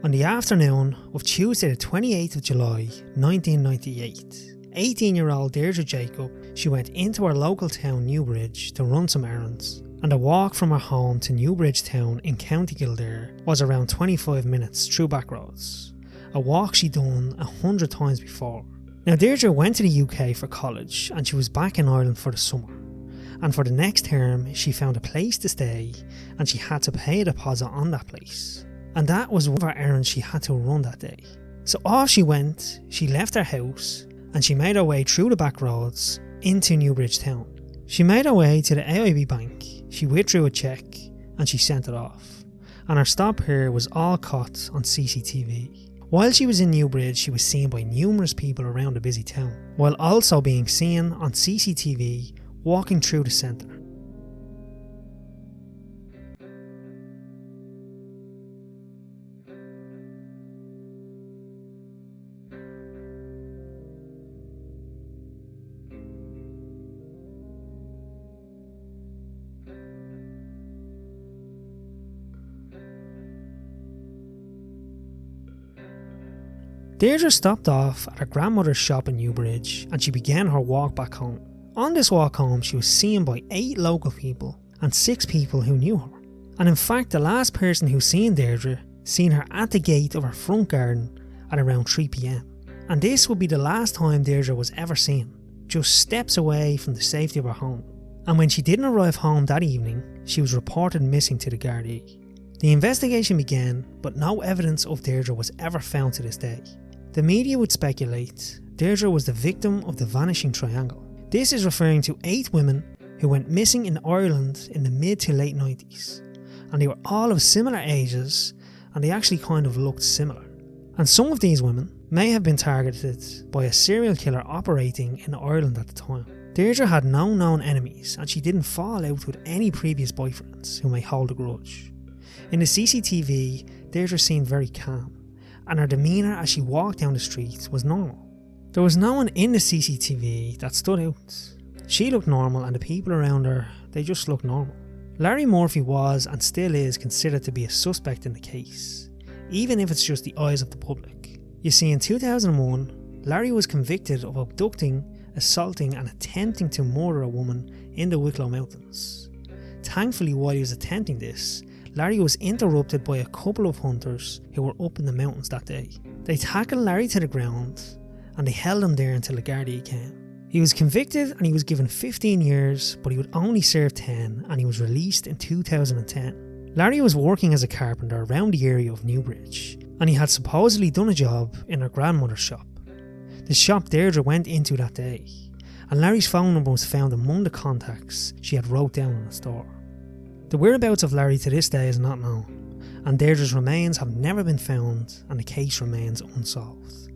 On the afternoon of Tuesday the 28th of July 1998, 18-year-old Deirdre Jacop, she went into her local town Newbridge to run some errands, and the walk from her home to Newbridge town in County Kildare was around 25 minutes through back roads, a walk she'd done 100 times before. Now Deirdre went to the UK for college and she was back in Ireland for the summer, and for the next term she found a place to stay and she had to pay a deposit on that place. And that was one of her errands she had to run that day. So off she went, she left her house and she made her way through the back roads into Newbridge town. She made her way to the AIB bank, she withdrew a cheque and she sent it off. And her stop here was all caught on CCTV. While she was in Newbridge, she was seen by numerous people around the busy town, while also being seen on CCTV walking through the centre. Deirdre stopped off at her grandmother's shop in Newbridge and she began her walk back home. On this walk home, she was seen by 8 local people and 6 people who knew her. And in fact, the last person who seen Deirdre seen her at the gate of her front garden at around 3 PM. And this would be the last time Deirdre was ever seen, just steps away from the safety of her home. And when she didn't arrive home that evening, she was reported missing to the Gardaí. The investigation began, but no evidence of Deirdre was ever found to this day. The media would speculate Deirdre was the victim of the vanishing triangle. This is referring to 8 women who went missing in Ireland in the mid to late 90s. And they were all of similar ages and they actually kind of looked similar. And some of these women may have been targeted by a serial killer operating in Ireland at the time. Deirdre had no known enemies and she didn't fall out with any previous boyfriends who may hold a grudge. In the CCTV, Deirdre seemed very calm, and her demeanour as she walked down the street was normal. There was no one in the CCTV that stood out. She looked normal and the people around her, they just looked normal. Larry Murphy was and still is considered to be a suspect in the case, even if it's just the eyes of the public. You see, in 2001, Larry was convicted of abducting, assaulting and attempting to murder a woman in the Wicklow Mountains. Thankfully, while he was attempting this, Larry was interrupted by a couple of hunters who were up in the mountains that day. They tackled Larry to the ground and they held him there until the Gardaí came. He was convicted and he was given 15 years, but he would only serve 10 and he was released in 2010. Larry was working as a carpenter around the area of Newbridge and he had supposedly done a job in her grandmother's shop. The shop Deirdre went into that day, and Larry's phone number was found among the contacts she had wrote down in the store. The whereabouts of Larry to this day is not known, and Deirdre's remains have never been found and the case remains unsolved.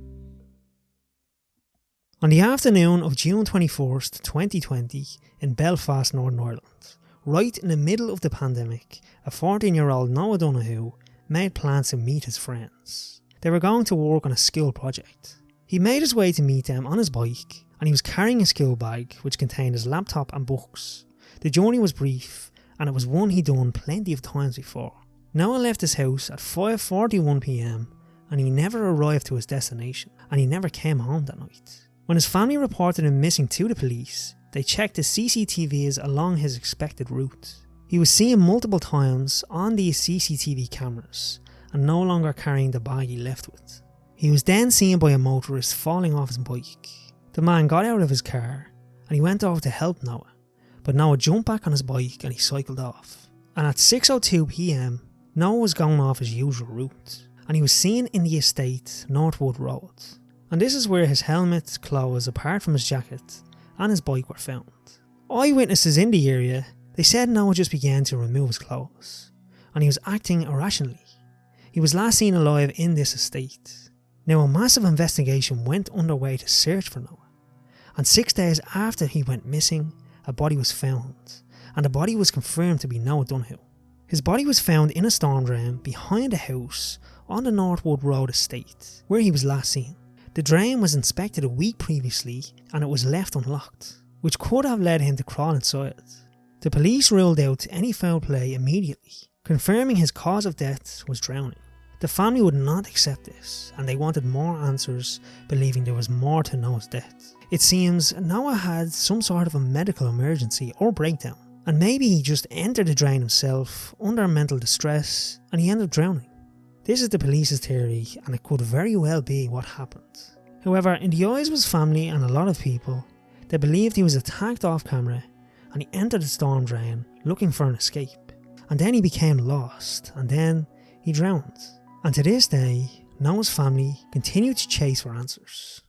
On the afternoon of June 21st, 2020, in Belfast, Northern Ireland, right in the middle of the pandemic, a 14-year-old Noah Donohoe made plans to meet his friends. They were going to work on a school project. He made his way to meet them on his bike and he was carrying a school bag which contained his laptop and books. The journey was brief and it was one he'd done plenty of times before. Noah left his house at 5:41 PM and he never arrived to his destination and he never came home that night. When his family reported him missing to the police, they checked the CCTVs along his expected route. He was seen multiple times on these CCTV cameras and no longer carrying the bag he left with. He was then seen by a motorist falling off his bike. The man got out of his car and he went over to help Noah, but Noah jumped back on his bike and he cycled off. And at 6:02 PM, Noah was going off his usual route and he was seen in the estate Northwood Road. And this is where his helmet, clothes apart from his jacket and his bike were found. Eyewitnesses in the area, they said Noah just began to remove his clothes and he was acting irrationally. He was last seen alive in this estate. Now a massive investigation went underway to search for Noah, and 6 days after he went missing, a body was found, and the body was confirmed to be Noah Donohoe. His body was found in a storm drain behind a house on the Northwood Road estate, where he was last seen. The drain was inspected a week previously and it was left unlocked, which could have led him to crawl inside it. The police ruled out any foul play immediately, confirming his cause of death was drowning. The family would not accept this, and they wanted more answers, believing there was more to Noah's death. It seems Noah had some sort of a medical emergency or breakdown, and maybe he just entered the drain himself under mental distress and he ended up drowning. This is the police's theory, and it could very well be what happened. However, in the eyes of his family and a lot of people, they believed he was attacked off camera and he entered the storm drain looking for an escape. And then he became lost, and then he drowned. And to this day, Noah's family continue to chase for answers.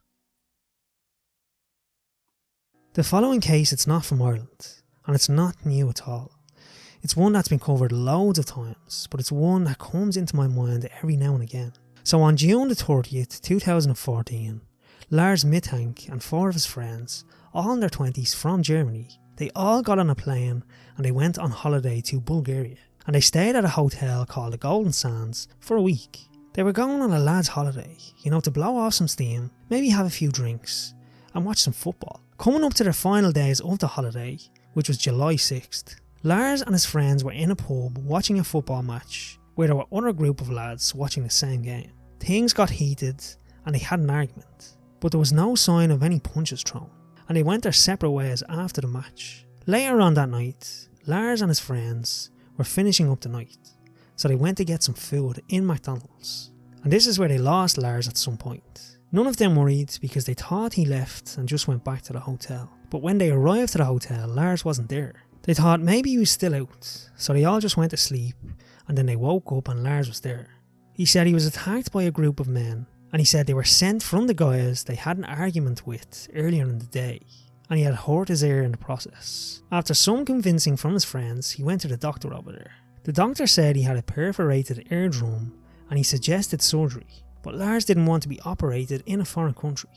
The following case, it's not from Ireland, and it's not new at all. It's one that's been covered loads of times, but it's one that comes into my mind every now and again. So on June the 30th, 2014, Lars Mittank and 4 of his friends, all in their 20s from Germany, they all got on a plane and they went on holiday to Bulgaria. And they stayed at a hotel called the Golden Sands for a week. They were going on a lad's holiday, to blow off some steam, maybe have a few drinks, and watch some football. Coming up to their final days of the holiday, which was July 6th, Lars and his friends were in a pub watching a football match where there were other group of lads watching the same game. Things got heated and they had an argument, but there was no sign of any punches thrown, and they went their separate ways after the match. Later on that night, Lars and his friends were finishing up the night, so they went to get some food in McDonald's. And this is where they lost Lars at some point. None of them worried because they thought he left and just went back to the hotel. But when they arrived to the hotel, Lars wasn't there. They thought maybe he was still out, so they all just went to sleep, and then they woke up and Lars was there. He said he was attacked by a group of men, and he said they were sent from the guys they had an argument with earlier in the day, and he had hurt his ear in the process. After some convincing from his friends, he went to the doctor over there. The doctor said he had a perforated eardrum and he suggested surgery, but Lars didn't want to be operated in a foreign country,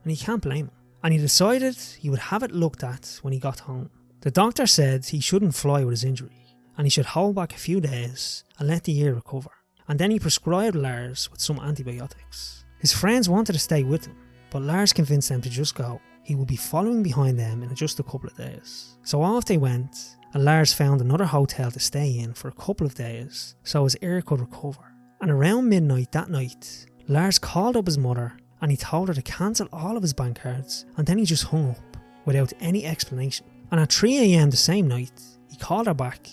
and he can't blame him. And he decided he would have it looked at when he got home. The doctor said he shouldn't fly with his injury, and he should hold back a few days and let the ear recover. And then he prescribed Lars with some antibiotics. His friends wanted to stay with him, but Lars convinced them to just go. He would be following behind them in just a couple of days. So off they went, and Lars found another hotel to stay in for a couple of days so his ear could recover. And around midnight that night, Lars called up his mother and he told her to cancel all of his bank cards, and then he just hung up without any explanation. And at 3 AM the same night, he called her back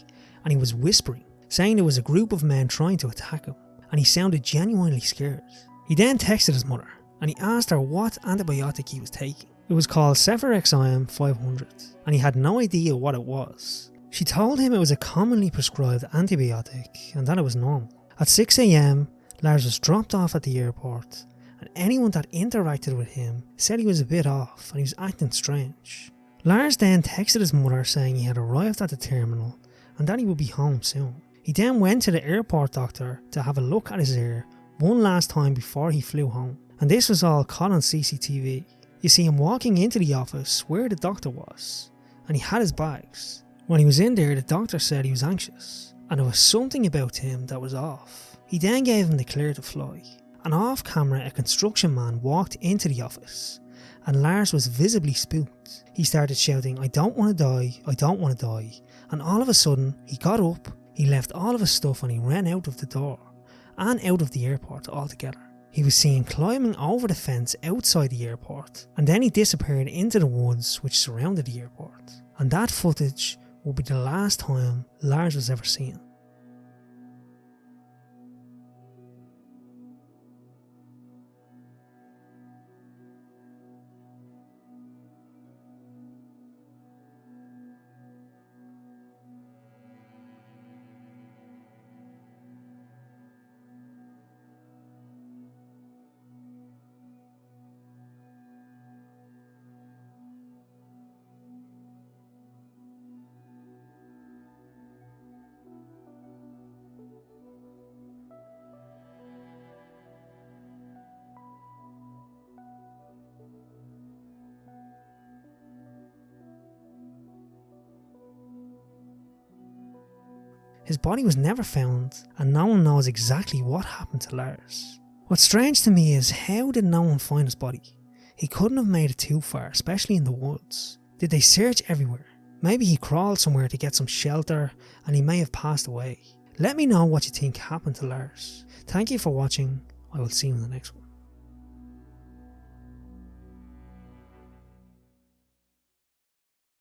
and he was whispering, saying there was a group of men trying to attack him, and he sounded genuinely scared. He then texted his mother and he asked her what antibiotic he was taking. It was called Cefuroxime 500, and he had no idea what it was. She told him it was a commonly prescribed antibiotic and that it was normal. At 6 AM, Lars was dropped off at the airport, and anyone that interacted with him said he was a bit off and he was acting strange. Lars then texted his mother saying he had arrived at the terminal and that he would be home soon. He then went to the airport doctor to have a look at his ear one last time before he flew home, and this was all caught on CCTV. You see him walking into the office where the doctor was, and he had his bags. When he was in there, the doctor said he was anxious, and there was something about him that was off. He then gave him the clear to fly, and off camera a construction man walked into the office, and Lars was visibly spooked. He started shouting, "I don't want to die, I don't want to die," and all of a sudden he got up, he left all of his stuff and he ran out of the door and out of the airport altogether. He was seen climbing over the fence outside the airport, and then he disappeared into the woods which surrounded the airport. And that footage will be the last time Lars was ever seen. His body was never found, and no one knows exactly what happened to Lars. What's strange to me is, how did no one find his body? He couldn't have made it too far, especially in the woods. Did they search everywhere? Maybe he crawled somewhere to get some shelter and he may have passed away. Let me know what you think happened to Lars. Thank you for watching. I will see you in the next one.